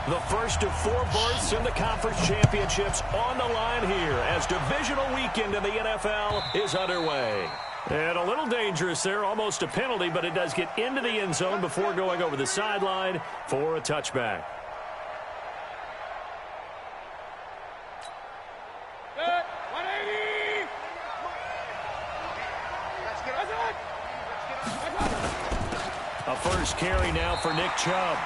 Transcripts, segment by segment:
The first of 4 berths in the conference championships on the line here as divisional weekend in the NFL is underway. And a little dangerous there, almost a penalty, but it does get into the end zone before going over the sideline for a touchback. A first carry now for Nick Chubb.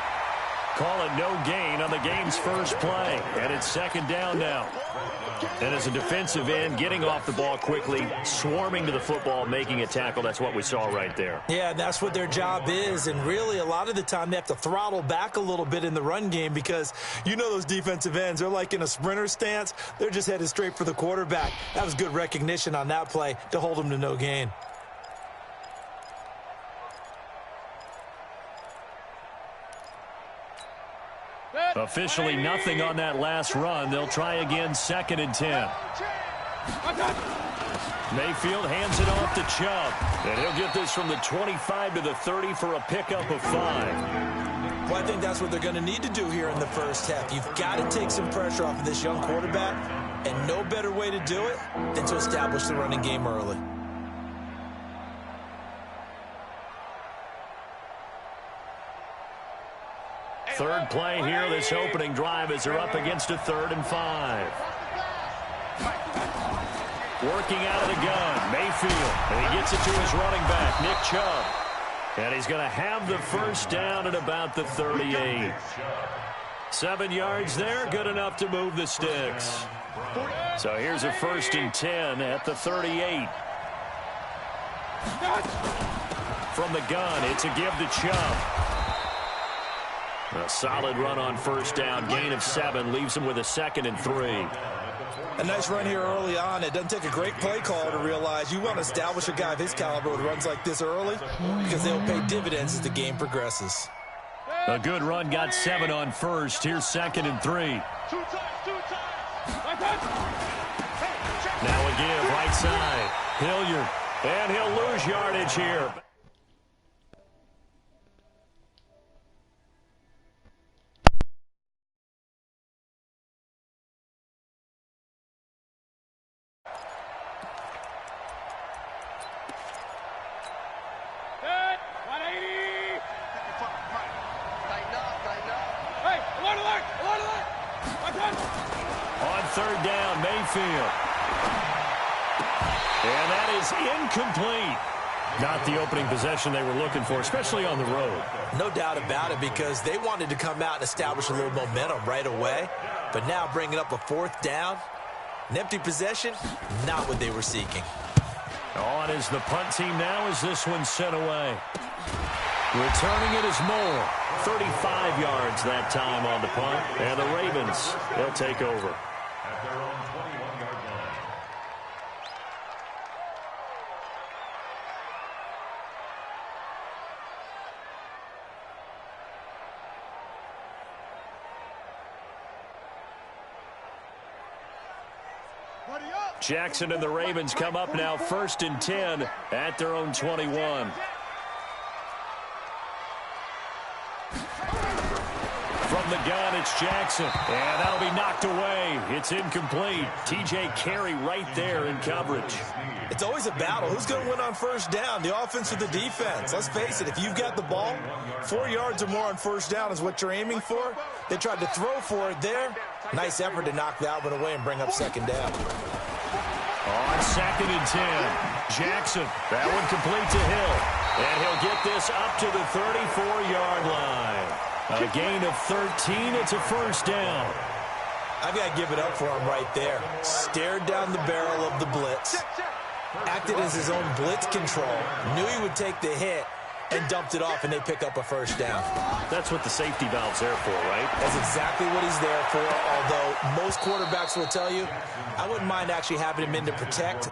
Call it no gain on the game's first play. And it's second down now. And as a defensive end, getting off the ball quickly, swarming to the football, making a tackle, that's what we saw right there. Yeah, that's what their job is. And really, a lot of the time, they have to throttle back a little bit in the run game because you know those defensive ends, they're like in a sprinter stance. They're just headed straight for the quarterback. That was good recognition on that play to hold them to no gain. Officially nothing on that last run. They'll try again, 2nd and 10. Mayfield hands it off to Chubb. And he'll get this from the 25 to the 30 for a pickup of 5. Well, I think that's what they're going to need to do here in the first half. You've got to take some pressure off of this young quarterback, and no better way to do it than to establish the running game early. Third play here, this opening drive as they're up against a 3rd and 5. Working out of the gun, Mayfield. And he gets it to his running back, Nick Chubb. And he's going to have the first down at about the 38. 7 yards there, good enough to move the sticks. So here's a 1st and 10 at the 38. From the gun, it's a give to Chubb. A solid run on first down, gain of 7, leaves him with a 2nd and 3. A nice run here early on. It doesn't take a great play call to realize you want to establish a guy of his caliber with runs like this early because they'll pay dividends as the game progresses. A good run, got 7 on first. Here's 2nd and 3. Now a give, right side. Hilliard, and he'll lose yardage here. On 3rd down, Mayfield. And that is incomplete. Not the opening possession they were looking for, especially on the road. No doubt about it, because they wanted to come out and establish a little momentum right away. But now bringing up a 4th down, an empty possession, not what they were seeking. On is the punt team now as this one's sent away. Returning it is Moore. 35 yards that time on the punt. And the Ravens, they'll take over. Jackson and the Ravens come up now 1st and 10 at their own 21. From the gun, it's Jackson. And that'll be knocked away. It's incomplete. TJ Carey right there in coverage. It's always a battle. Who's going to win on first down, the offense or the defense? Let's face it, if you've got the ball, 4 yards or more on first down is what you're aiming for. They tried to throw for it there. Nice effort to knock that one away and bring up 2nd down. On 2nd and 10, Jackson. That one complete to Hill. And he'll get this up to the 34-yard line. A gain of 13. It's a first down. I've got to give it up for him right there. Stared down the barrel of the blitz. Acted as his own blitz control. Knew he would take the hit and dumped it off, and they pick up a first down. That's what the safety valve's there for, right? That's exactly what he's there for, although most quarterbacks will tell you, I wouldn't mind actually having him in to protect.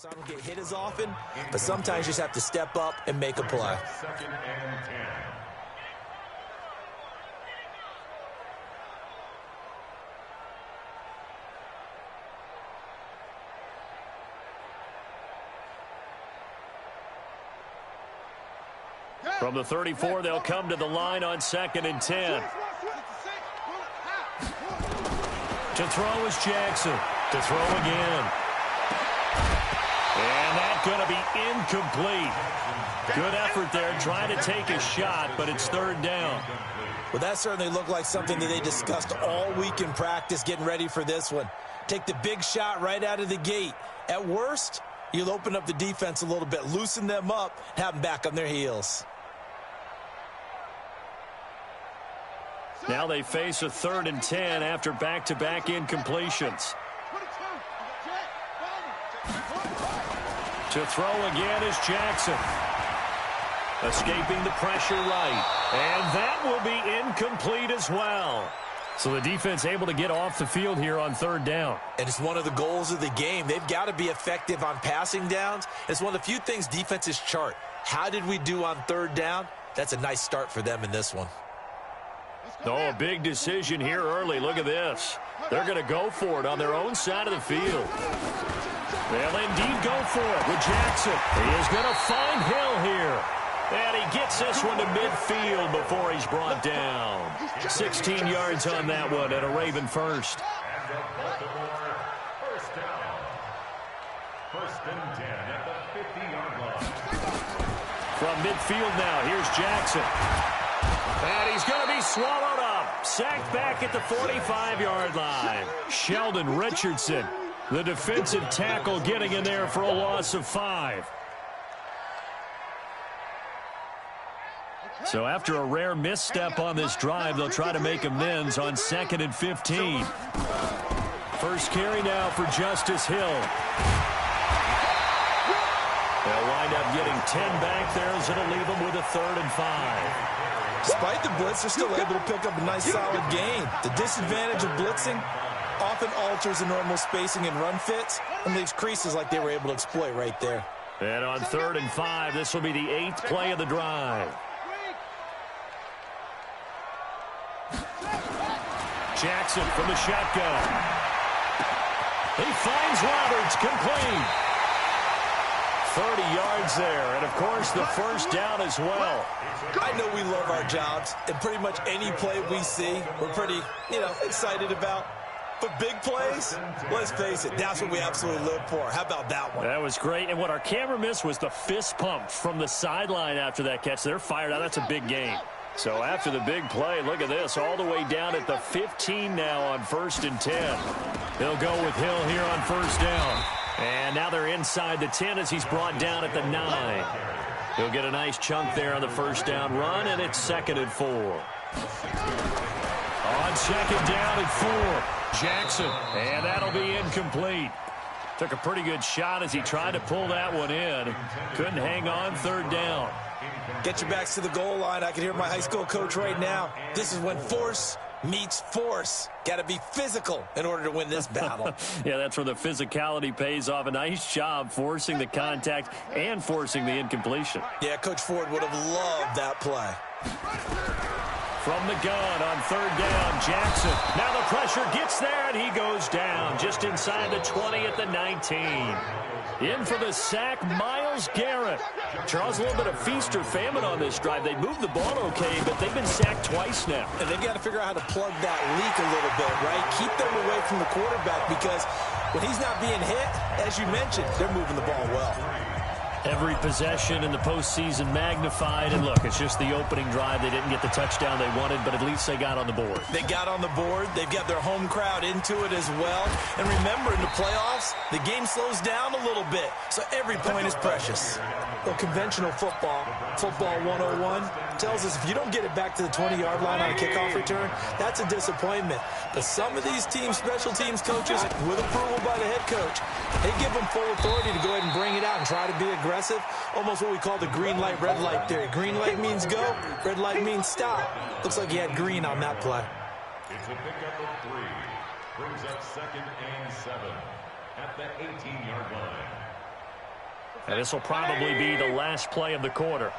So I don't get hit as often, but sometimes you just have to step up and make a play. Second and 10. From the 34, they'll come to the line on 2nd and 10. To throw is Jackson. To throw again. And that's going to be incomplete. Good effort there, trying to take a shot, but it's 3rd down. Well, that certainly looked like something that they discussed all week in practice, getting ready for this one. Take the big shot right out of the gate. At worst, you'll open up the defense a little bit, loosen them up, have them back on their heels. Now they face a 3rd and 10 after back-to-back incompletions. To throw again is Jackson. Escaping the pressure right. And that will be incomplete as well. So the defense able to get off the field here on 3rd down. And it's one of the goals of the game. They've got to be effective on passing downs. It's one of the few things defenses chart. How did we do on 3rd down? That's a nice start for them in this one. Oh, a big decision here early. Look at this. They're going to go for it on their own side of the field. They'll indeed go for it with Jackson. He is going to find Hill here. And he gets this one to midfield before he's brought down. 16 yards on that one and a Raven first. First down. 1st and 10 at the 50-yard line. From midfield now, here's Jackson. And he's going to be swallowed up. Sacked back at the 45-yard line. Sheldon Richardson, the defensive tackle, getting in there for a loss of 5. So after a rare misstep on this drive, they'll try to make amends on 2nd and 15. First carry now for Justice Hill. They'll wind up getting 10 back there as it'll leave them with a 3rd and 5. Despite the blitz, they're still able to pick up a nice solid gain. The disadvantage of blitzing often alters the normal spacing and run fits and leaves creases like they were able to exploit right there. And on 3rd and 5, this will be the 8th play of the drive. Jackson from the shotgun. He finds Roberts, complete. 30 yards there, and of course the first down as well. I know we love our jobs, and pretty much any play we see, we're pretty, excited about. But big plays, let's face it, that's what we absolutely live for. How about that one? That was great, and what our camera missed was the fist pump from the sideline after that catch. They're fired out. That's a big gain. So after the big play, look at this, all the way down at the 15 now on 1st and 10. They'll go with Hill here on 1st down. And now they're inside the 10 as he's brought down at the 9. He'll get a nice chunk there on the 1st down run, and it's 2nd and 4. On 2nd down and 4, Jackson. And that'll be incomplete. Took a pretty good shot as he tried to pull that one in. Couldn't hang on 3rd down. Get your backs to the goal line. I can hear my high school coach right now. This is when force meets force. Got to be physical in order to win this battle. Yeah, that's where the physicality pays off. A nice job forcing the contact and forcing the incompletion. Yeah, Coach Ford would have loved that play. From the gun on 3rd down, Jackson. Now the pressure gets there, and he goes down just inside the 20 at the 19. In for the sack, Myles Garrett. Charles, a little bit of feast or famine on this drive. They moved the ball okay, but they've been sacked twice now. And they've got to figure out how to plug that leak a little bit, right? Keep them away from the quarterback because when he's not being hit, as you mentioned, they're moving the ball well. Every possession in the postseason magnified. And look, it's just the opening drive. They didn't get the touchdown they wanted, but at least they got on the board. They got on the board. They've got their home crowd into it as well. And remember, in the playoffs, the game slows down a little bit. So every point is precious. Well, conventional football 101, tells us if you don't get it back to the 20-yard line on a kickoff return, that's a disappointment. But some of these teams, special teams coaches, with approval by the head coach, they give them full authority to go ahead and bring it out and try to be aggressive. Almost what we call the green light, red light theory. Green light means go, red light means stop. Looks like he had green on that play. It's a pickup of 3. Brings up 2nd and 7 at the 18-yard line. And this will probably be the last play of the quarter.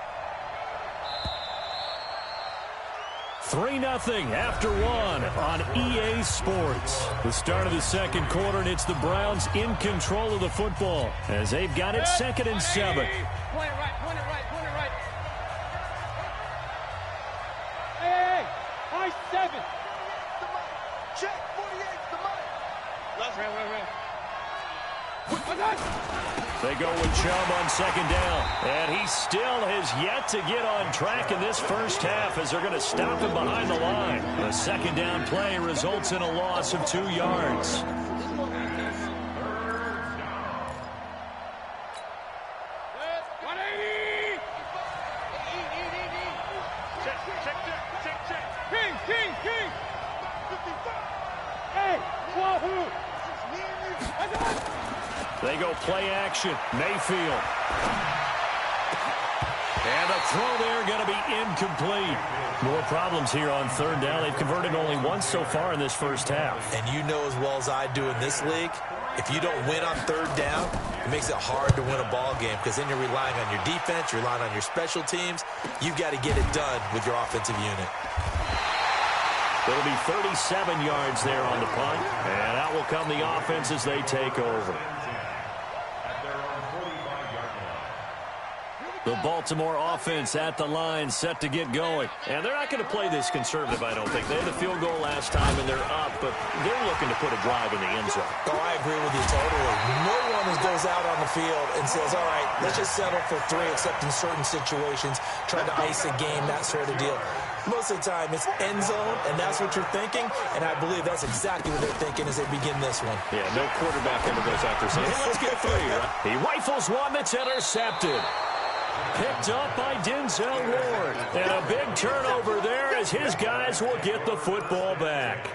3-0 after one on EA Sports. The start of the second quarter, and it's the Browns in control of the football as they've got it 2nd and 7. Point it right, point it right, point it right. Hey, I-7. Check, 48, the mic. Right. They go with Chubb on 2nd down. And he still has yet to get on track in this first half as they're going to stop him behind the line. A 2nd down play results in a loss of 2 yards. King. Hey, wahoo! They go play action. Mayfield. And the throw there going to be incomplete. More problems here on 3rd down. They've converted only once so far in this first half. And you know as well as I do in this league, if you don't win on 3rd down, it makes it hard to win a ball game because then you're relying on your defense, you're relying on your special teams. You've got to get it done with your offensive unit. It'll be 37 yards there on the punt. And out will come the offense as they take over. The Baltimore offense at the line, set to get going. And they're not going to play this conservative, I don't think. They had the field goal last time, and they're up, but they're looking to put a drive in the end zone. Oh, I agree with you totally. No one goes out on the field and says, all right, let's just settle for 3, except in certain situations, trying to ice a game, that sort of deal. Most of the time, it's end zone, and that's what you're thinking, and I believe that's exactly what they're thinking as they begin this one. Yeah, no quarterback ever goes out there saying, hey, let's get 3. Right? He rifles one that's intercepted. Picked up by Denzel Ward. And a big turnover there as his guys will get the football back.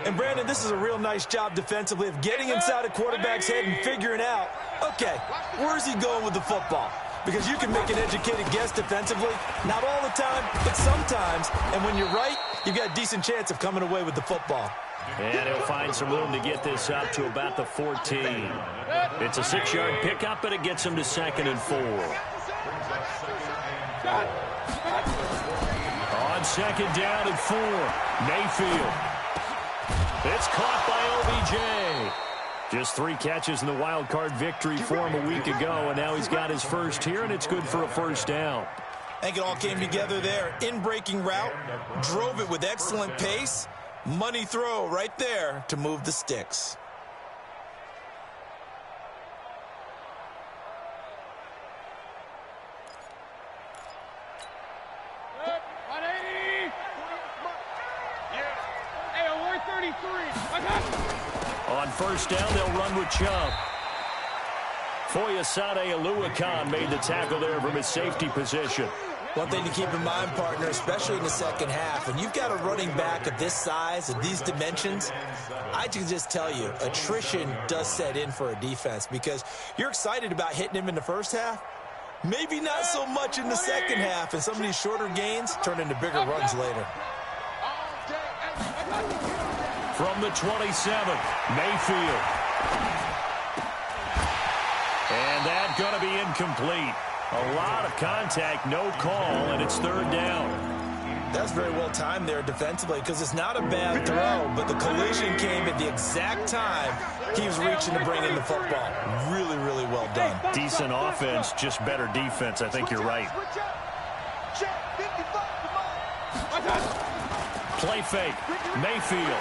And, Brandon, this is a real nice job defensively of getting inside a quarterback's head and figuring out, okay, where's he going with the football? Because you can make an educated guess defensively, not all the time, but sometimes. And when you're right, you've got a decent chance of coming away with the football. And he'll find some room to get this up to about the 14. It's a 6-yard pickup, but it gets him to 2nd and 4. On 2nd down and 4, Mayfield. It's caught by OBJ. Just 3 catches in the wild card victory for him a week ago, and now he's got his first here, and it's good for a 1st down. I think it all came together there. In-breaking route, drove it with excellent pace. Money throw right there to move the sticks. On 1st down, they'll run with Chubb. Foyesade Oluwakan made the tackle there from his safety position. One thing to keep in mind, partner, especially in the second half, when you've got a running back of this size, of these dimensions, I can just tell you, attrition does set in for a defense because you're excited about hitting him in the first half. Maybe not so much in the second half, and some of these shorter gains turn into bigger runs later. From the 27, Mayfield. And that's going to be incomplete. A lot of contact, no call, and it's 3rd down. That's very well timed there defensively because it's not a bad throw, but the collision came at the exact time he was reaching to bring in the football. Really, really well done. Decent offense, just better defense. I think you're right. Play fake. Mayfield.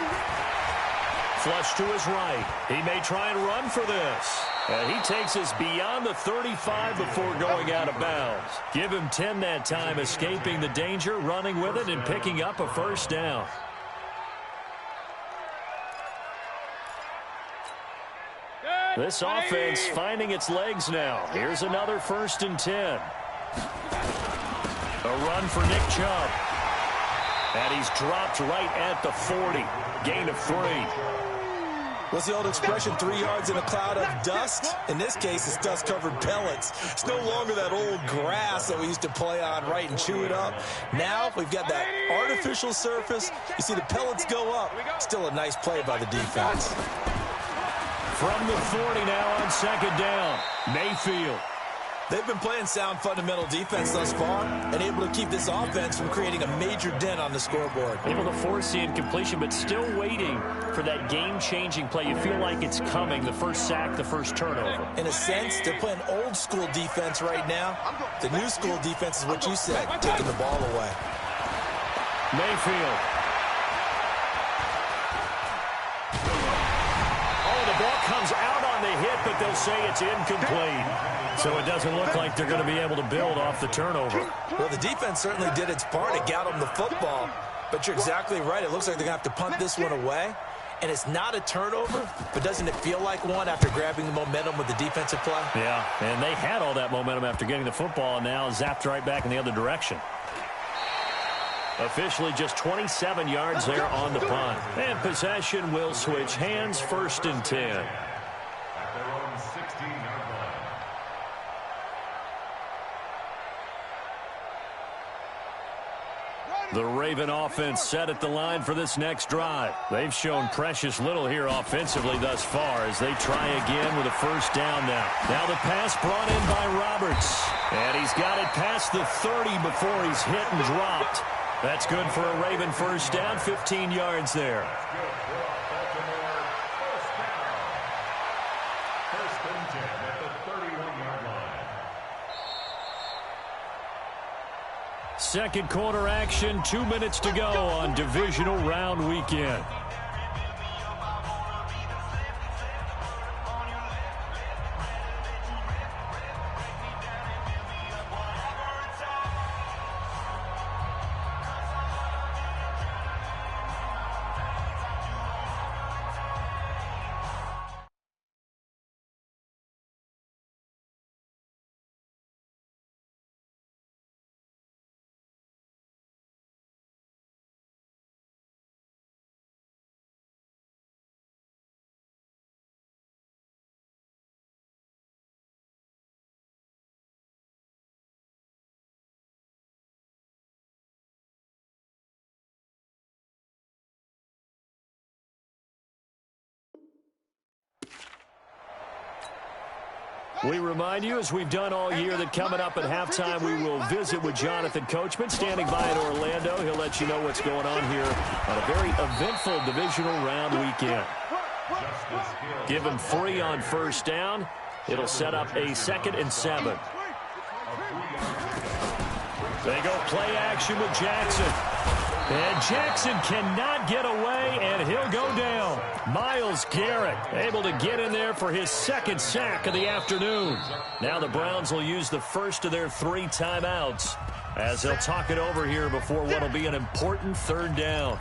Flush to his right. He may try and run for this. And he takes us beyond the 35 before going out of bounds. Give him 10 that time, escaping the danger, running with it, and picking up a 1st down. This offense finding its legs now. Here's another 1st and 10. A run for Nick Chubb. And he's dropped right at the 40. Gain of 3. What's the old expression, 3 yards in a cloud of dust? In this case, it's dust-covered pellets. It's no longer that old grass that we used to play on, right, and chew it up. Now we've got that artificial surface. You see the pellets go up. Still a nice play by the defense. From the 40 now on second down. Mayfield. They've been playing sound fundamental defense thus far and able to keep this offense from creating a major dent on the scoreboard. Able to force the incompletion, but still waiting for that game-changing play. You feel like it's coming, the first sack, the first turnover. In a sense, they're playing old-school defense right now. The new-school defense is what you said, taking the ball away. Mayfield. Oh, the ball comes out on the hit, but they'll say it's incomplete. So it doesn't look like they're going to be able to build off the turnover. Well, the defense certainly did its part to get them the football, but you're exactly right. It looks like they're going to have to punt this one away, and it's not a turnover, but doesn't it feel like one after grabbing the momentum with the defensive play? Yeah, and they had all that momentum after getting the football, and now zapped right back in the other direction. Officially just 27 yards there on the punt. And possession will switch hands, 1st and 10. At their own 16-yard line. The Raven offense set at the line for this next drive. They've shown precious little here offensively thus far as they try again with a first down now. Now the pass brought in by Roberts. And he's got it past the 30 before he's hit and dropped. That's good for a Raven first down, 15 yards there. That's good for a Baltimore first down. 1st and 10 at the 31-yard line. Second quarter action, 2 minutes to go on divisional round weekend. We remind you, as we've done all year, that coming up at halftime, we will visit with Jonathan Coachman, standing by in Orlando. He'll let you know what's going on here on a very eventful divisional round weekend. Give him 3 on first down. It'll set up a 2nd and 7. They go play action with Jackson. And Jackson cannot get away, and he'll go down. Myles Garrett able to get in there for his 2nd sack of the afternoon. Now the Browns will use the first of their 3 timeouts as they'll talk it over here before what will be an important 3rd down.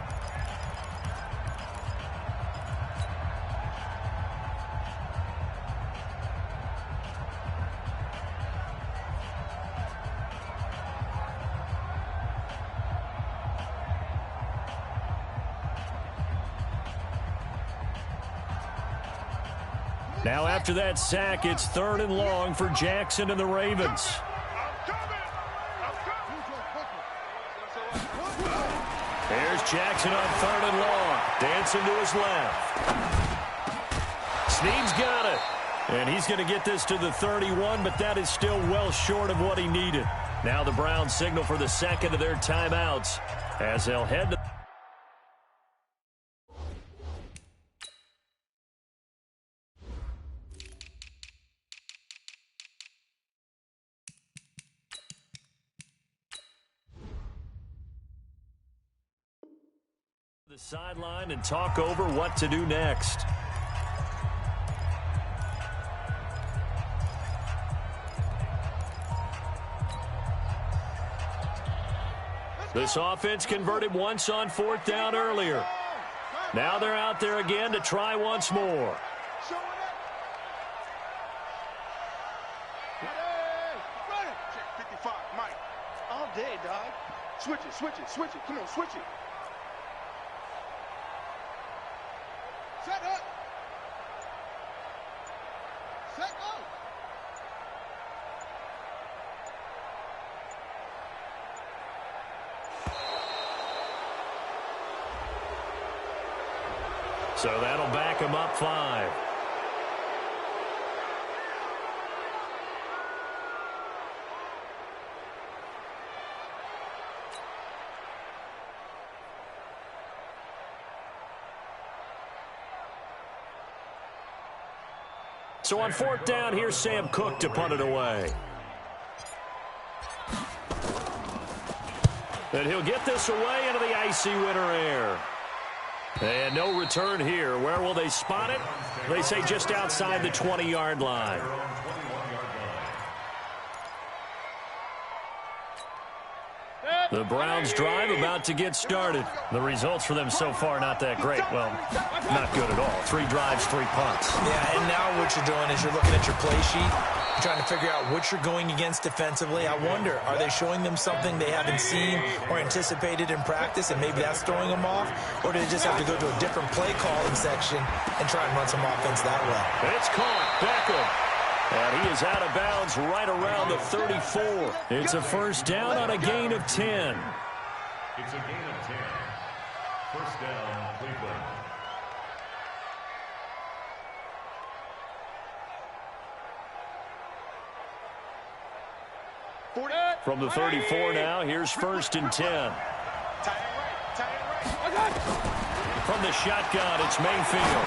Now after that sack, it's 3rd and long for Jackson and the Ravens. There's Jackson on 3rd and long. Dancing to his left. Snead's got it. And he's going to get this to the 31, but that is still well short of what he needed. Now the Browns signal for the 2nd of their timeouts as they'll head to the sideline and talk over what to do next. This offense converted once on 4th down earlier. Now they're out there again to try once more. Check 55, Mike. All day, dog. Switch it, switch it, switch it. Come on, switch it. Set up. Set up. So that'll back him up 5. So on 4th down, here's Sam Cook to punt it away. And he'll get this away into the icy winter air. And no return here. Where will they spot it? They say just outside the 20-yard line. The Browns drive about to get started. The results for them so far not that great. Well, not good at all. 3 drives, 3 punts. Yeah, and now what you're doing is you're looking at your play sheet. You're trying to figure out what you're going against defensively. I wonder, are they showing them something they haven't seen or anticipated in practice, and maybe that's throwing them off? Or do they just have to go to a different play calling section and try and run some offense that way? It's caught. Beckham. And he is out of bounds right around the 34. It's a first down on a gain of 10. It's a gain of 10. First down, Cleveland. From the 34 now, here's 1st and 10. From the shotgun, it's Mayfield.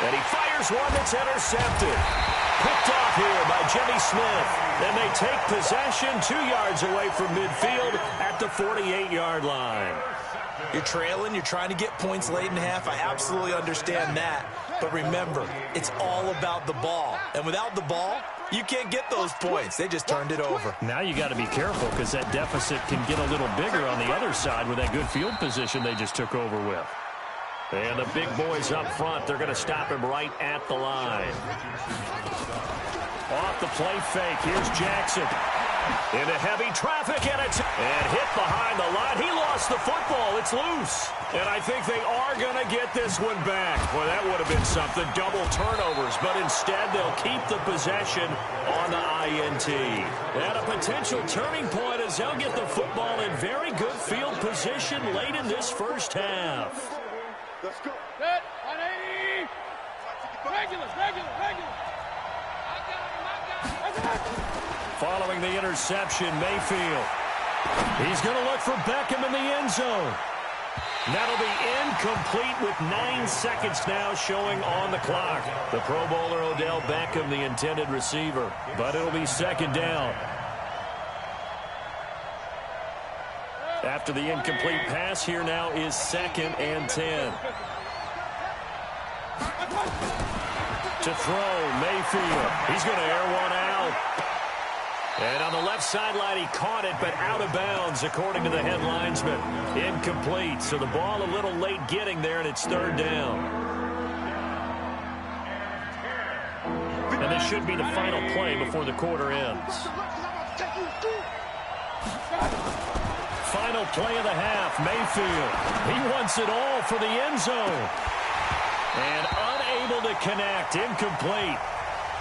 And he fires one that's intercepted. Picked off here by Jimmy Smith. And they take possession 2 yards away from midfield at the 48-yard line. You're trailing. You're trying to get points late in half. I absolutely understand that. But remember, it's all about the ball. And without the ball, you can't get those points. They just turned it over. Now you got to be careful because that deficit can get a little bigger on the other side with that good field position they just took over with. And the big boys up front, they're going to stop him right at the line. Off the play fake, here's Jackson. Into heavy traffic, and hit behind the line. He lost the football. It's loose. And I think they are going to get this one back. Well, that would have been something. Double turnovers. But instead, they'll keep the possession on the INT. And a potential turning point as they'll get the football in very good field position late in this first half. Let's go. Set. 180. Regular. Following the interception, Mayfield. He's going to look for Beckham in the end zone. That'll be incomplete with 9 seconds now showing on the clock. The Pro Bowler Odell Beckham, the intended receiver. But it'll be 2nd down. After the incomplete pass, here now is 2nd and 10. To throw, Mayfield. He's going to air one out. And on the left sideline, he caught it, but out of bounds, according to the head linesman. Incomplete, so the ball a little late getting there, and it's 3rd down. And this should be the final play before the quarter ends. Final play of the half, Mayfield. He wants it all for the end zone. And unable to connect, incomplete.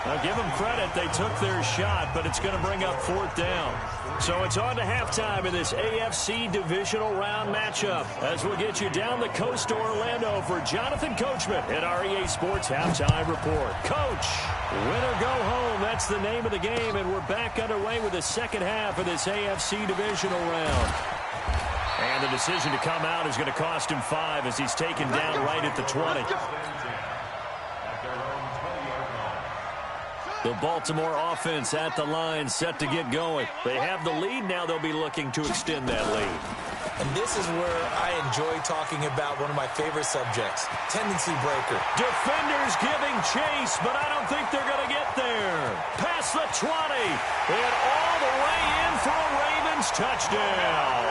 Now, give them credit. They took their shot, but it's going to bring up 4th down. So it's on to halftime in this AFC divisional round matchup as we'll get you down the coast to Orlando for Jonathan Coachman at our EA Sports Halftime Report. Coach, win or go home, that's the name of the game, and we're back underway with the second half of this AFC divisional round. And the decision to come out is going to cost him 5 as he's taken down right at the 20. The Baltimore offense at the line, set to get going. They have the lead. Now they'll be looking to extend that lead. And this is where I enjoy talking about one of my favorite subjects, tendency breaker. Defenders giving chase, but I don't think they're going to get there. Past the 20, and all the way in for a Ravens touchdown.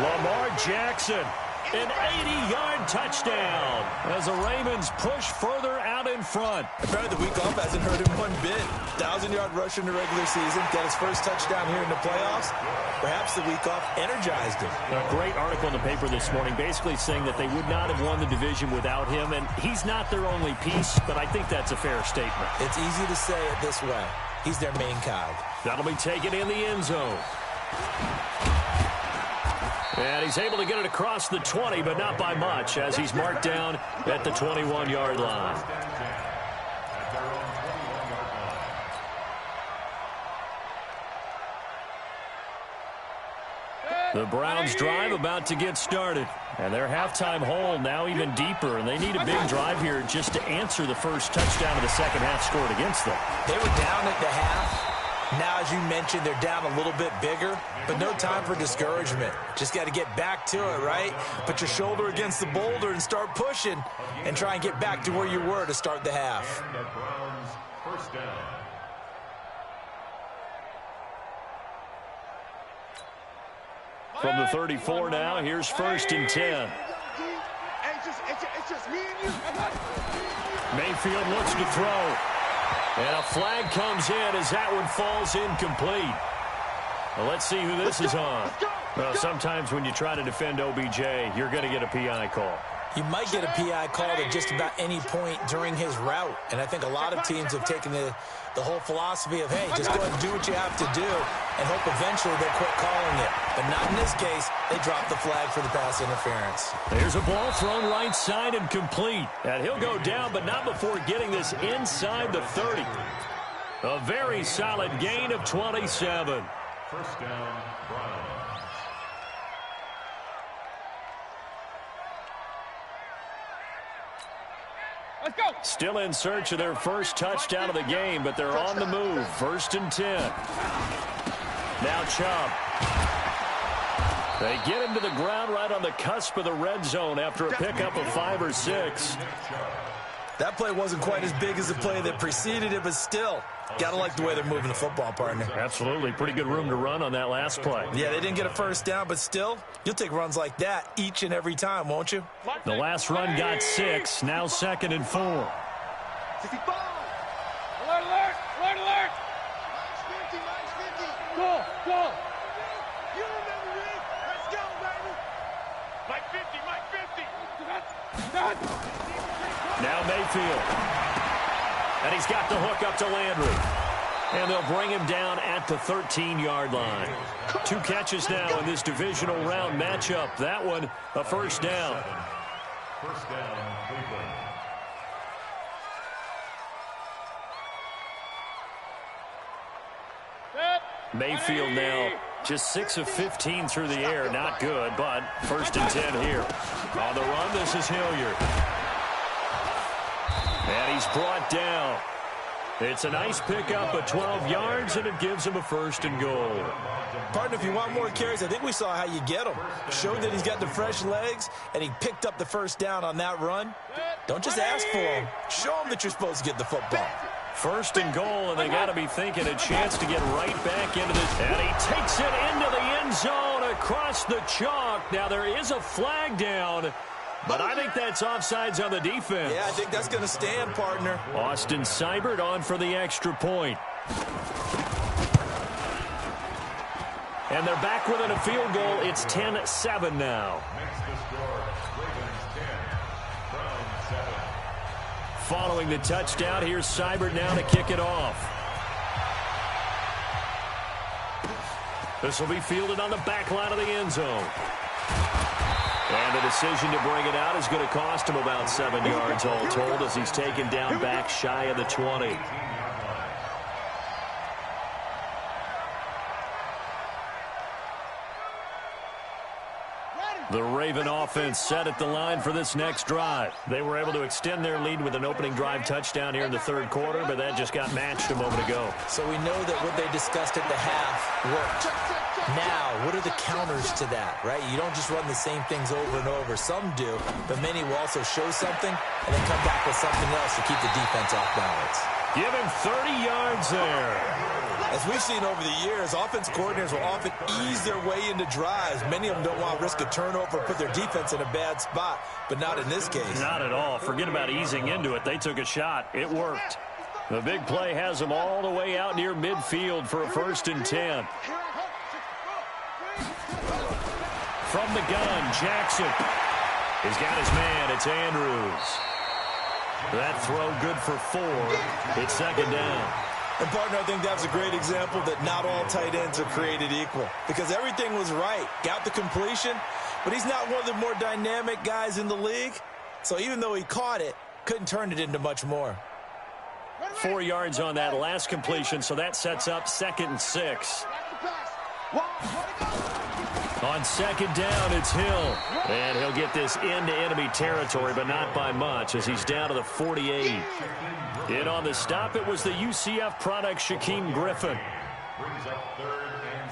Lamar Jackson, an 80-yard touchdown as the Ravens push further out in front. Apparently the week off hasn't hurt him one bit. 1,000-yard rush in the regular season, got his first touchdown here in the playoffs. Perhaps the week off energized him. A great article in the paper this morning basically saying that they would not have won the division without him, and he's not their only piece, but I think that's a fair statement. It's easy to say it this way. He's their main cog. That'll be taken in the end zone. And he's able to get it across the 20, but not by much, as he's marked down at the 21-yard line. The Browns drive about to get started. And their halftime hole now even deeper. And they need a big drive here just to answer the first touchdown of the second half scored against them. They were down at the half. Now, as you mentioned, they're down a little bit bigger, but no time for discouragement. Just got to get back to it, right? Put your shoulder against the boulder and start pushing and try and get back to where you were to start the half. And the Browns first down. From the 34 now, here's 1st and 10. It's just me and you. Mayfield looks to throw. And a flag comes in as that one falls incomplete. Well, let's see who this is on. Well, sometimes when you try to defend OBJ, you're going to get a PI call. You might get a PI call at just about any point during his route. And I think a lot of teams have taken the whole philosophy of, hey, just go ahead and do what you have to do and hope eventually they'll quit calling it. But not in this case. They dropped the flag for the pass interference. There's a ball thrown right side and complete. And he'll go down, but not before getting this inside the 30. A very solid gain of 27. First down, Browns. Let's go. Still in search of their first touchdown of the game, but they're on the move. 1st and 10. Now Chubb. They get him to the ground right on the cusp of the red zone after a pickup of 5 or 6. That play wasn't quite as big as the play that preceded it, but still, gotta like the way they're moving the football, partner. Absolutely. Pretty good room to run on that last play. Yeah, they didn't get a first down, but still, you'll take runs like that each and every time, won't you? The last run got 6. Now 2nd and 4. 65. Alert, alert, alert, alert. Nice 50. Go, go. You remember me? Let's go, baby. Mike 50, Mike 50. Now Mayfield. And he's got the hook up to Landry. And they'll bring him down at the 13-yard line. 2 catches now in this divisional round matchup. That one, a first down. First down, Cleveland. Mayfield now just 6 of 15 through the air. Not good, but 1st and 10 here. On the run, this is Hilliard. And he's brought down. It's a nice pickup of 12 yards, and it gives him a 1st and goal. Partner, if you want more carries, I think we saw how you get him. Showed that he's got the fresh legs, and he picked up the first down on that run. Don't just ask for him. Show him that you're supposed to get the football. 1st and goal, and they got to be thinking a chance to get right back into this. And he takes it into the end zone across the chalk. Now, there is a flag down, but I think that's offsides on the defense. Yeah, I think that's going to stand, partner. Austin Seibert on for the extra point. And they're back within a field goal. It's 10-7 now. Makes the score. Ravens 10, Browns 7. Following the touchdown, here's Seibert now to kick it off. This will be fielded on the back line of the end zone. And the decision to bring it out is going to cost him about 7 yards all told as he's taken down back shy of the 20. The Raven offense set at the line for this next drive. They were able to extend their lead with an opening drive touchdown here in the 3rd quarter, but that just got matched a moment ago. So we know that what they discussed at the half worked. Now, what are the counters to that, right? You don't just run the same things over and over. Some do, but many will also show something and then come back with something else to keep the defense off balance. Give him 30 yards there. As we've seen over the years, offense coordinators will often ease their way into drives. Many of them don't want to risk a turnover or put their defense in a bad spot, but not in this case. Not at all. Forget about easing into it. They took a shot. It worked. The big play has them all the way out near midfield for a 1st and 10. From the gun, Jackson. He's got his man. It's Andrews. That throw good for 4. It's 2nd down. And, partner, I think that's a great example that not all tight ends are created equal because everything was right. Got the completion, but he's not one of the more dynamic guys in the league. So even though he caught it, couldn't turn it into much more. 4 yards on that last completion, so that sets up 2nd and 6. On second down, it's Hill. And he'll get this into enemy territory, but not by much, as he's down to the 48. In on the stop, it was the UCF product, Shaquem Griffin. Brings up 3rd and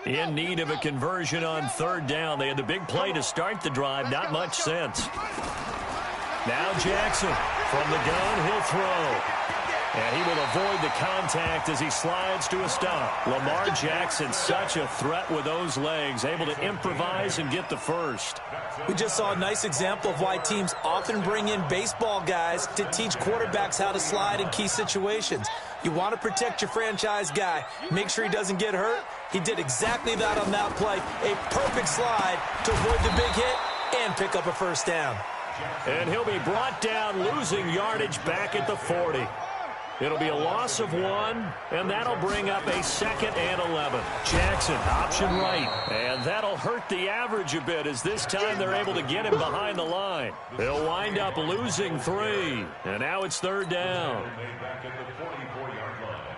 6. In need of a conversion on 3rd down. They had the big play to start the drive. Not much sense. Now Jackson from the gun. He'll throw. And he will avoid the contact as he slides to a stop. Lamar Jackson, such a threat with those legs, able to improvise and get the first. We just saw a nice example of why teams often bring in baseball guys to teach quarterbacks how to slide in key situations. You want to protect your franchise guy. Make sure he doesn't get hurt. He did exactly that on that play. A perfect slide to avoid the big hit and pick up a first down. And he'll be brought down, losing yardage back at the 40. It'll be a loss of 1, and that'll bring up a 2nd and 11. Jackson, option right, and that'll hurt the average a bit, as this time they're able to get him behind the line. They'll wind up losing 3, and now it's 3rd down. Back at the 44-yard line.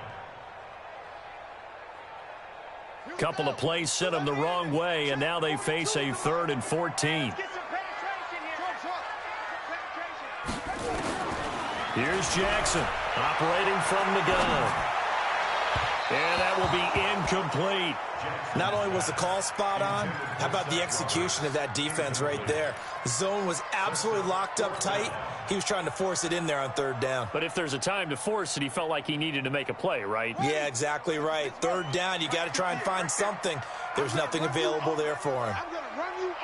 Couple of plays sent them the wrong way, and now they face a 3rd and 14. Here's Jackson, operating from the gun. And that will be incomplete. Not only was the call spot on, how about the execution of that defense right there? The zone was absolutely locked up tight. He was trying to force it in there on 3rd down. But if there's a time to force it, he felt like he needed to make a play, right? Yeah, exactly right. 3rd down, you got to try and find something. There's nothing available there for him. I'm going to run you over.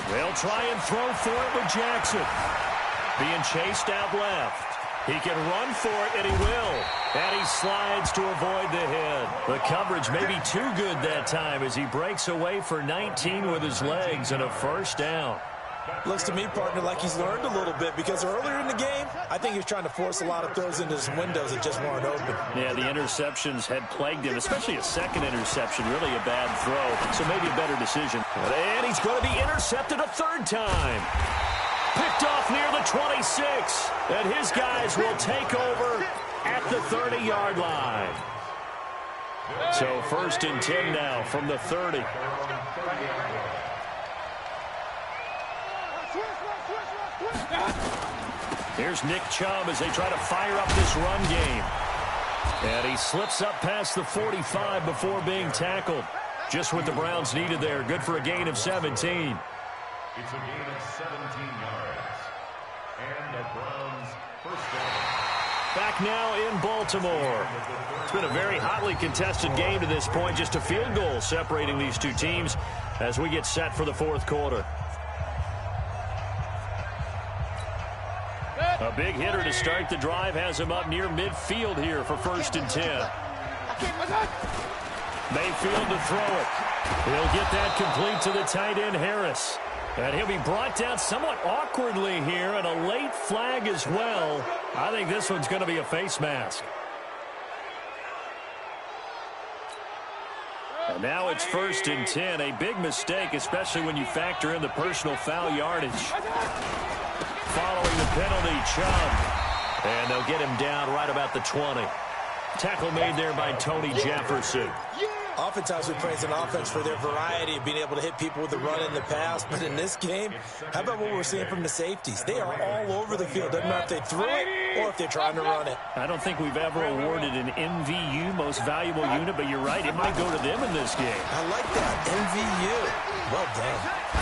They'll try and throw for it with Jackson. Being chased out left. He can run for it, and he will. And he slides to avoid the hit. The coverage may be too good that time as he breaks away for 19 with his legs and a first down. Looks to me, partner, like he's learned a little bit, because earlier in the game, I think he was trying to force a lot of throws into some windows that just weren't open. Yeah, the interceptions had plagued him, especially a second interception, really a bad throw. So maybe a better decision. And he's going to be intercepted a 3rd time. Picked off near the 26. And his guys will take over at the 30-yard line. So 1st and 10 now from the 30. Here's Nick Chubb as they try to fire up this run game. And he slips up past the 45 before being tackled. Just what the Browns needed there. Good for a gain of 17. It's a gain of 17 yards. And the Browns' first down. Back now in Baltimore. It's been a very hotly contested game to this point. Just a field goal separating these two teams as we get set for the 4th quarter. A big hitter to start the drive has him up near midfield here for 1st and 10. Mayfield to throw it. He'll get that complete to the tight end, Harris. And he'll be brought down somewhat awkwardly here, and a late flag as well. I think this one's going to be a face mask. And now it's 1st and 10. A big mistake, especially when you factor in the personal foul yardage. Following the penalty, Chubb. And they'll get him down right about the 20. Tackle made there by Tony Jefferson. Oftentimes we praise an offense for their variety of being able to hit people with the run in the pass. But in this game, how about what we're seeing from the safeties? They are all over the field. Doesn't matter if they threw it or if they're trying to run it. I don't think we've ever awarded an MVU, most valuable unit, but you're right, it might go to them in this game. I like that, MVU. Well done.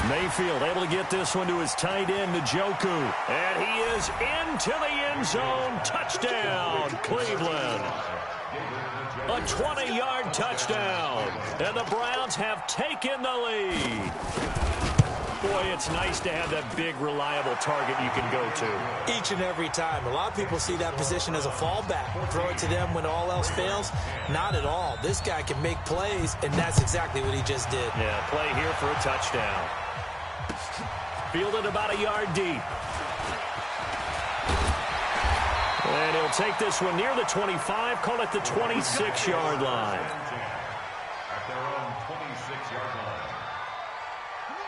Mayfield able to get this one to his tight end, Njoku. And he is into the end zone. Touchdown, Cleveland. A 20-yard touchdown. And the Browns have taken the lead. Boy, it's nice to have that big, reliable target you can go to. Each and every time. A lot of people see that position as a fallback. Throw it to them when all else fails. Not at all. This guy can make plays, and that's exactly what he just did. Yeah, play here for a touchdown. Fielded about a yard deep. And he'll take this one near the 25, call it the 26-yard line. At their own 26-yard line.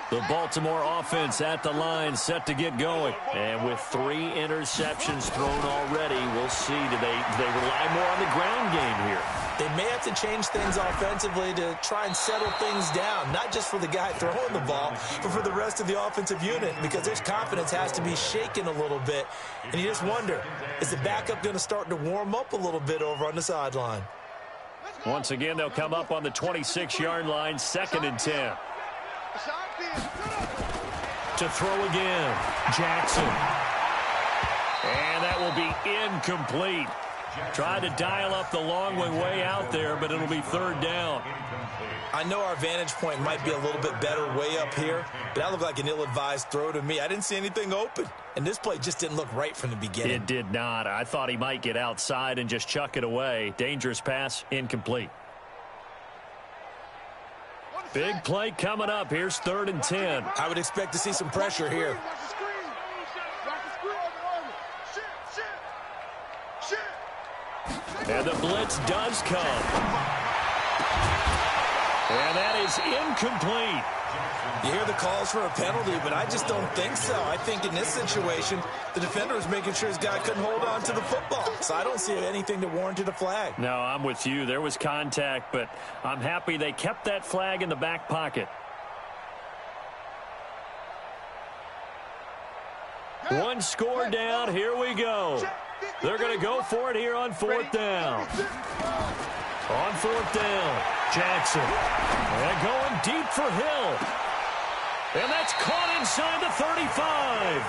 The Baltimore offense at the line, set to get going. And with 3 interceptions thrown already, we'll see. Do they rely more on the ground game here? They may have to change things offensively to try and settle things down, not just for the guy throwing the ball, but for the rest of the offensive unit, because their confidence has to be shaken a little bit. And you just wonder, is the backup going to start to warm up a little bit over on the sideline? Once again, they'll come up on the 26-yard line, 2nd and 10. To throw again, Jackson. And that will be incomplete. Tried to dial up the long way out there, but it'll be 3rd down. I know our vantage point might be a little bit better way up here, but that looked like an ill-advised throw to me. I didn't see anything open, and this play just didn't look right from the beginning. It did not. I thought he might get outside and just chuck it away. Dangerous pass, incomplete. Big play coming up. Here's 3rd and 10. I would expect to see some pressure here. And the blitz does come. And that is incomplete. You hear the calls for a penalty, but I just don't think so. I think in this situation, the defender was making sure his guy couldn't hold on to the football. So I don't see anything that warranted a flag. No, I'm with you. There was contact, but I'm happy they kept that flag in the back pocket. One score down. Here we go. They're going to go for it here on 4th down. On 4th down, Jackson. And going deep for Hill. And that's caught inside the 35.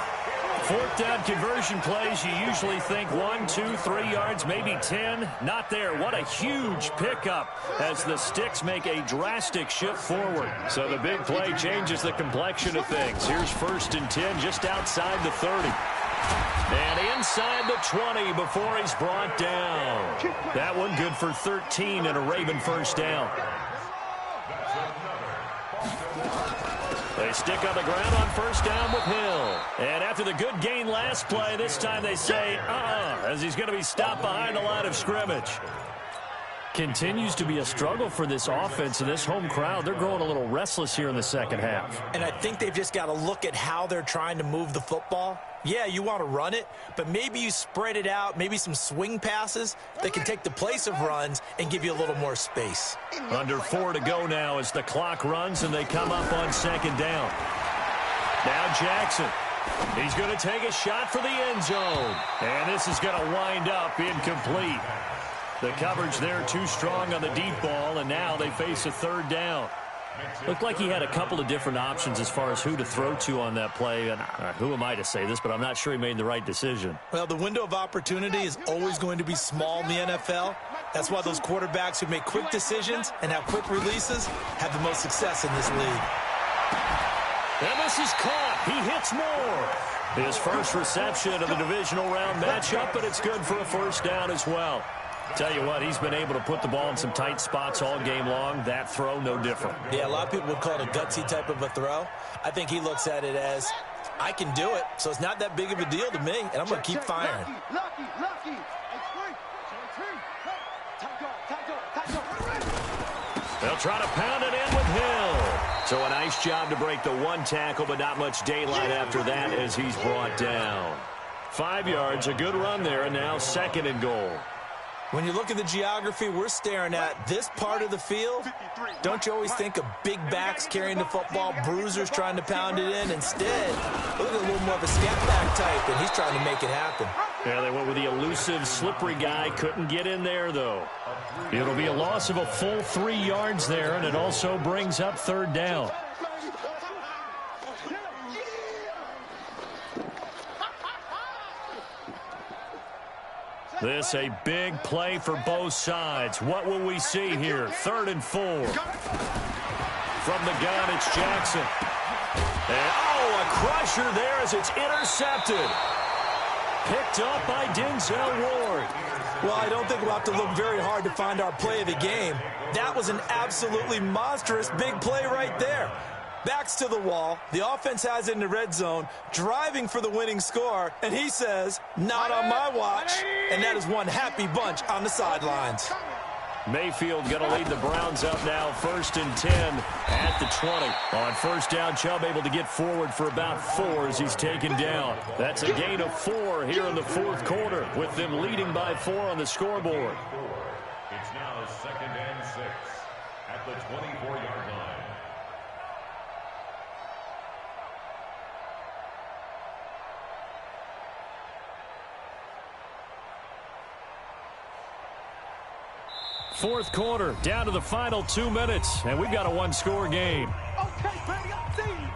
4th down conversion plays, you usually think 1, 2, 3 yards, maybe 10. Not there. What a huge pickup as the Sticks make a drastic shift forward. So the big play changes the complexion of things. Here's 1st and 10 just outside the 30. And inside the 20 before he's brought down. That one good for 13 and a Raven 1st down. They stick on the ground on 1st down with Hill. And after the good gain last play, this time they say, as he's going to be stopped behind the line of scrimmage. Continues to be a struggle for this offense and this home crowd. They're growing a little restless here in the 2nd half. And I think they've just got to look at how they're trying to move the football. Yeah, you want to run it, but maybe you spread it out, maybe some swing passes that can take the place of runs and give you a little more space. Under 4 to go now as the clock runs and they come up on 2nd down. Now Jackson. He's going to take a shot for the end zone. And this is going to wind up incomplete. The coverage there too strong on the deep ball, and now they face a 3rd down. Looked like he had a couple of different options as far as who to throw to on that play. And who am I to say this, but I'm not sure he made the right decision. Well, the window of opportunity is always going to be small in the NFL. That's why those quarterbacks who make quick decisions and have quick releases have the most success in this league. And this is caught. He hits more. His first reception of the divisional round matchup, but it's good for a 1st down as well. Tell you what, he's been able to put the ball in some tight spots all game long. That throw, no different. Yeah, a lot of people would call it a gutsy type of a throw. I think he looks at it as, I can do it, so it's not that big of a deal to me, and I'm going to keep firing. They'll try to pound it in with Hill. So a nice job to break the 1 tackle, but not much daylight after that as he's brought down. 5 yards, a good run there, and now 2nd and goal. When you look at the geography we're staring at, this part of the field, don't you always think of big backs carrying the football, bruisers trying to pound it in? Instead, look at a little more of a scat back type, and he's trying to make it happen. Yeah, they went with the elusive, slippery guy. Couldn't get in there, though. It'll be a loss of a full 3 yards there, and it also brings up 3rd down. This a big play for both sides. What will we see here? 3rd and 4. From the gun, it's Jackson. And, a crusher there as it's intercepted. Picked up by Denzel Ward. Well, I don't think we'll have to look very hard to find our play of the game. That was an absolutely monstrous big play right there. Backs to the wall. The offense has it in the red zone, driving for the winning score, and he says, not on my watch. And that is one happy bunch on the sidelines. Mayfield going to lead the Browns up now, 1st and 10 at the 20. On first down, Chubb able to get forward for about 4 as he's taken down. That's a gain of 4 here in the 4th quarter, with them leading by 4 on the scoreboard. It's now 2nd and 6 at the 24-yard line. Fourth quarter, down to the final 2 minutes, and we've got a 1-score game. Okay, baby, I see you.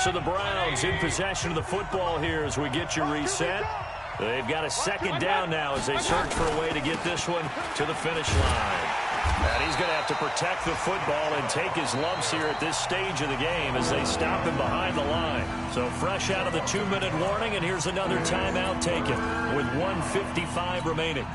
So the Browns in possession of the football here as we get you reset. They've got a 2nd down now as they search for a way to get this one to the finish line. And he's going to have to protect the football and take his lumps here at this stage of the game as they stop him behind the line. So fresh out of the 2-minute warning, and here's another timeout taken with 1:55 remaining.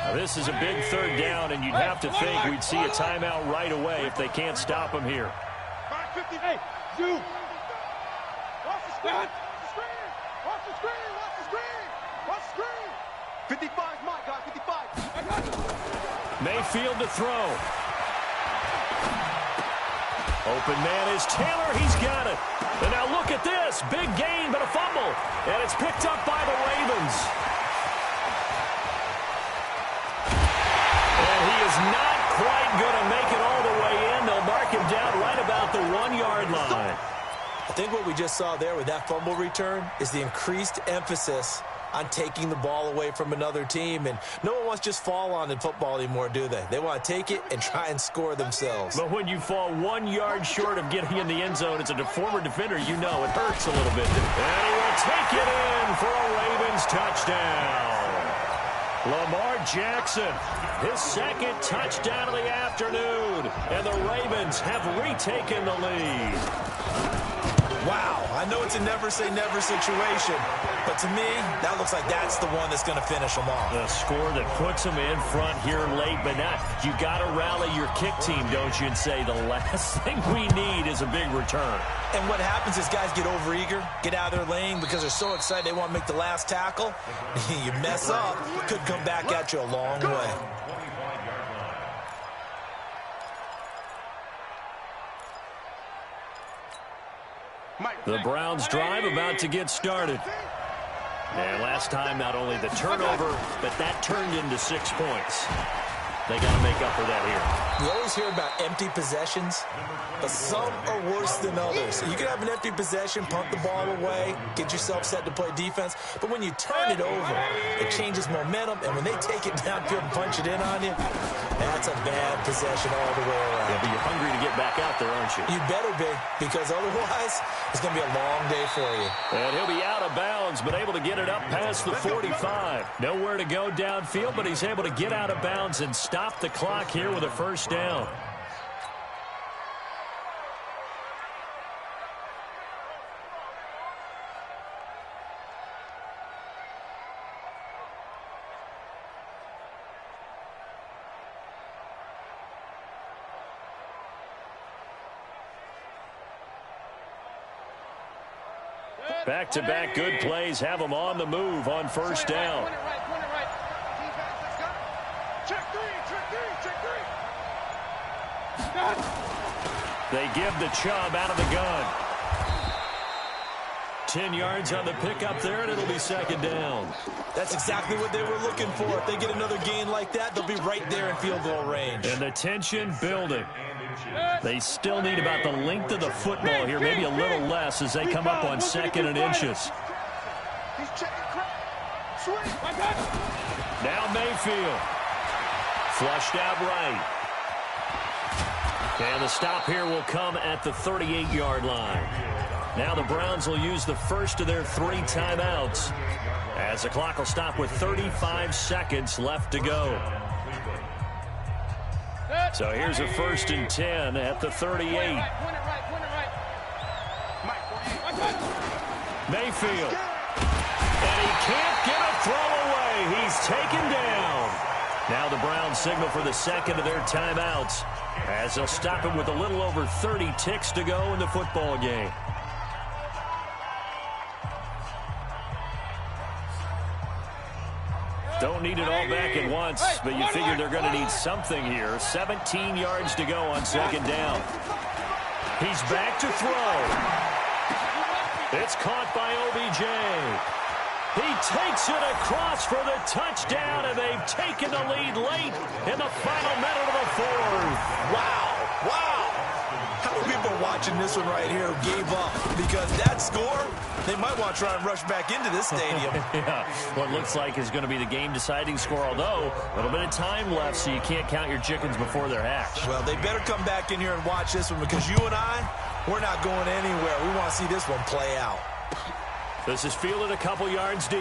Now, this is a big 3rd down, and you'd have to think we'd see a timeout right away if they can't stop him here. 550. Hey, Zoo. Watch the screen. Watch the screen. Watch the screen. Watch the screen. 55, my guy, 55. Mayfield to throw. Open man is Taylor. He's got it. And now look at this. Big gain, but a fumble. And it's picked up by the Ravens. And he is not quite going to make it all the way in. They'll mark him down right about the 1-yard line. I think what we just saw there with that fumble return is the increased emphasis on taking the ball away from another team. And no one wants to just fall on in football anymore, do they? They want to take it and try and score themselves. But when you fall 1 yard short of getting in the end zone as a former defender, you know it hurts a little bit. And he will take it in for a Ravens touchdown. Lamar Jackson, his 2nd touchdown of the afternoon. And the Ravens have retaken the lead. Wow, I know it's a never-say-never situation, but to me, that looks like that's the one that's going to finish them off. The score that puts them in front here late, but not. You got to rally your kick team, don't you, and say the last thing we need is a big return. And what happens is guys get overeager, get out of their lane because they're so excited they want to make the last tackle. You mess up, it could come back at you a long way. The Browns drive about to get started. And last time, not only the turnover, but that turned into 6 points. They got to make up for that here. We always hear about empty possessions, but some are worse than others. You can have an empty possession, pump the ball away, get yourself set to play defense, but when you turn it over, it changes momentum, and when they take it downfield and punch it in on you, that's a bad possession all the way around. Yeah, but you're hungry to get back out there, aren't you? You better be, because otherwise, it's going to be a long day for you. And he'll be out of bounds, but able to get it up past the 45. Nowhere to go downfield, but he's able to get out of bounds and stop the clock here with a 1st down. Back-to-back good plays have them on the move on 1st down. They give the Chubb out of the gun. 10 yards on the pickup there, and it'll be 2nd down. That's exactly what they were looking for. If they get another gain like that, they'll be right there in field goal range. And the tension building. They still need about the length of the football here, maybe a little less as they come up on 2nd and inches. Now Mayfield. Flushed out right. And the stop here will come at the 38-yard line. Now the Browns will use the first of their 3 timeouts as the clock will stop with 35 seconds left to go. So here's a 1st and 10 at the 38. Mayfield. And he can't get a throw away. He's taken down. Now the Browns signal for the second of their timeouts as they'll stop him with a little over 30 ticks to go in the football game. Don't need it all back at once, but you figure they're going to need something here. 17 yards to go on second down. He's back to throw. It's caught by OBJ. He takes it across for the touchdown, and they've taken the lead late in the final minute of the fourth. Wow. Wow. How many people are watching this one right here who gave up? Because that score, they might want to try and rush back into this stadium. Yeah, what looks like is going to be the game-deciding score, although a little bit of time left, so you can't count your chickens before they're hatched. Well, they better come back in here and watch this one, because you and I, we're not going anywhere. We want to see this one play out. This is fielded a couple yards deep.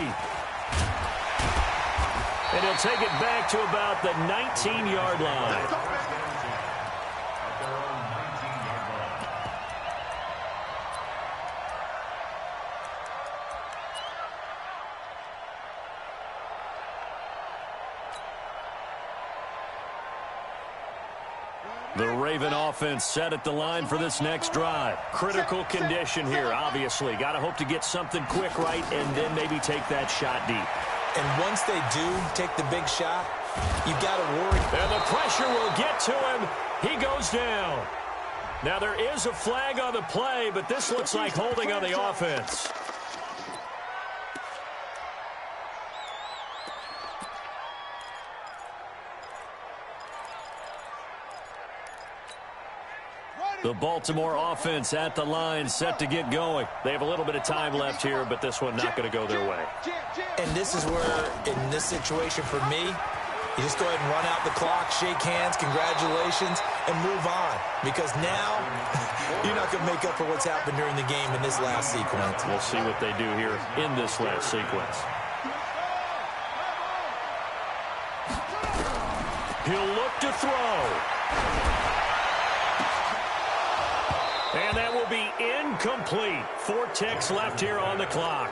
And he'll take it back to about the 19-yard line. The Raven offense set at the line for this next drive. Critical condition here, obviously. Got to hope to get something quick right and then maybe take that shot deep. And once they do take the big shot, you've got to worry. And the pressure will get to him. He goes down. Now there is a flag on the play, but this looks like holding on the offense. The Baltimore offense at the line, set to get going. They have a little bit of time left here, but this one not going to go their way. And this is where, in this situation for me, you just go ahead and run out the clock, shake hands, congratulations, and move on. Because now, you're not going to make up for what's happened during the game in this last sequence. We'll see what they do here in this last sequence. He'll look to throw. And that will be incomplete. 4 ticks left here on the clock.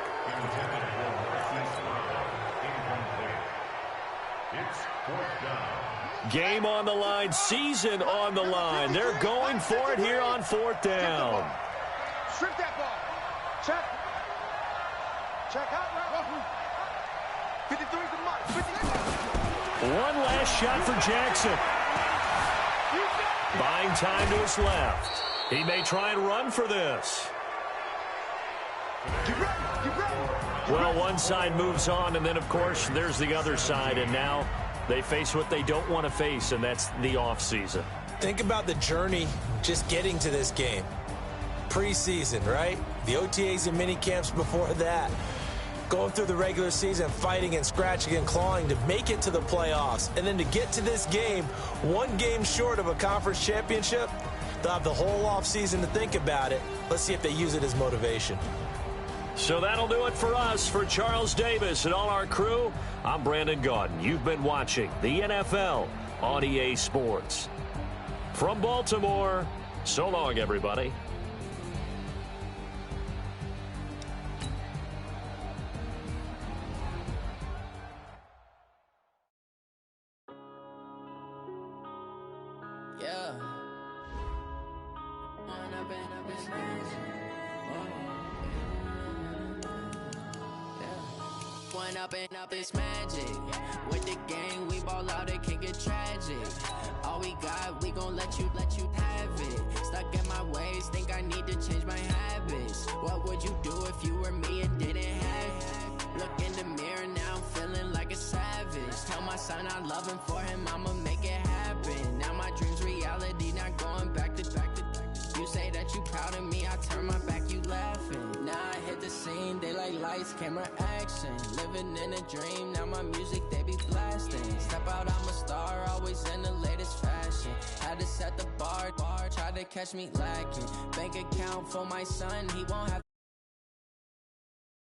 Game on the line, season on the line. They're going for it here on 4th down. Strip that ball. Check. Check out. 53's the mark. 53. One last shot for Jackson. Buying time to his left. He may try and run for this. Get ready. Get ready. Well, one side moves on, and then, of course, there's the other side, and now they face what they don't want to face, and that's the offseason. Think about the journey just getting to this game. Preseason, right? The OTAs and mini camps before that. Going through the regular season, fighting and scratching and clawing to make it to the playoffs. And then to get to this game, one game short of a conference championship. They'll have the whole offseason to think about it. Let's see if they use it as motivation. So that'll do it for us. For Charles Davis and all our crew, I'm Brandon Gaudin. You've been watching the NFL on EA Sports. From Baltimore, so long, everybody. Yeah. One up and up is magic. With the gang, we ball out, it can get tragic. All we got, we gon' let you have it. Stuck in my ways, think I need to change my habits. What would you do if you were me and didn't have it? Look in the mirror, now I'm feeling like a savage. Tell my son I love him, for him I'ma make it happen. Now my dream's reality, not going back to. You say that you proud of me, I turn my back, you laughing. Now I hit the scene, they like lights, camera, action. Living in a dream, now my music, they be blasting. Step out, I'm a star, always in the latest fashion. Had to set the bar, try to catch me lacking. Bank account for my son, he won't have